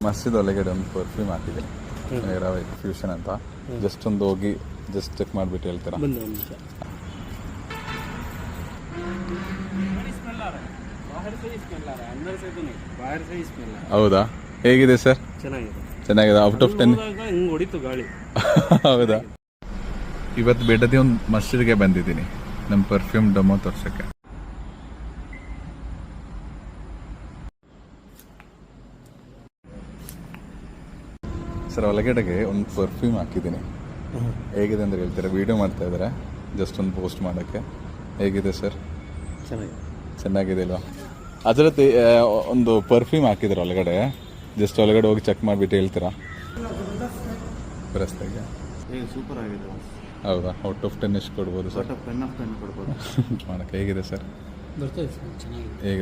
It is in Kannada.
ಮಸ್ಜಿದ್ ಒಳಗಡೆ ಒಂದು ಪರ್ಫ್ಯೂಮ್ ಹಾಕಿದೆ ನೇರವಾಗಿ ಫ್ಯೂಷನ್ ಅಂತ. ಜಸ್ಟ್ ಒಂದು ಹೋಗಿ ಜಸ್ಟ್ ಚೆಕ್ ಮಾಡಿಬಿಟ್ಟು ಹೇಳ್ತೀರಾ? ಹೌದಾ, ಹೇಗಿದೆ ಸರ್? ಚೆನ್ನಾಗಿದೆ. ಔಟ್ ಆಫ್ 10 ಹೌದಾ? ಇವತ್ತು ಬೇಡದಿ ಒಂದು ಮಸ್ಜಿದ್ಗೆ ಬಂದಿದ್ದೀನಿ ನಮ್ಮ ಪರ್ಫ್ಯೂಮ್ ಡೆಮೋ ತೋರ್ಸಕ್ಕೆ. ಸರ್ ಒಳಗಡೆಗೆ ಒಂದು ಪರ್ಫ್ಯೂಮ್ ಹಾಕಿದ್ದೀನಿ. ಹೇಗಿದೆ ಅಂತ ಹೇಳ್ತೀರಾ? ವಿಡಿಯೋ ಮಾಡ್ತಾ ಇದ್ದಾರೆ ಜಸ್ಟ್ ಒಂದು ಪೋಸ್ಟ್ ಮಾಡೋಕ್ಕೆ. ಹೇಗಿದೆ ಸರ್? ಚೆನ್ನಾಗಿದೆ ಅಲ್ವಾ? ಅದರದ್ದು ಒಂದು ಪರ್ಫ್ಯೂಮ್ ಹಾಕಿದ್ದಾರೆ ಒಳಗಡೆ. ಜಸ್ಟ್ ಒಳಗಡೆ ಹೋಗಿ ಚೆಕ್ ಮಾಡಿಬಿಟ್ಟು ಹೇಳ್ತೀರಾ? ರಸ್ತೆಗೆ ಸೂಪರ್ ಆಗಿದೆ. ಹೌದಾ? ಔಟ್ ಆಫ್ 10 ಎಷ್ಟು ಕೊಡ್ಬೋದು ಸರ್? ಔಟ್ ಆಫ್ 10 ಕೊಡ್ಬೋದು. ಮಾಡೋಕ್ಕೆ ಹೇಗಿದೆ ಸರ್? ಹೇಗಿದೆ?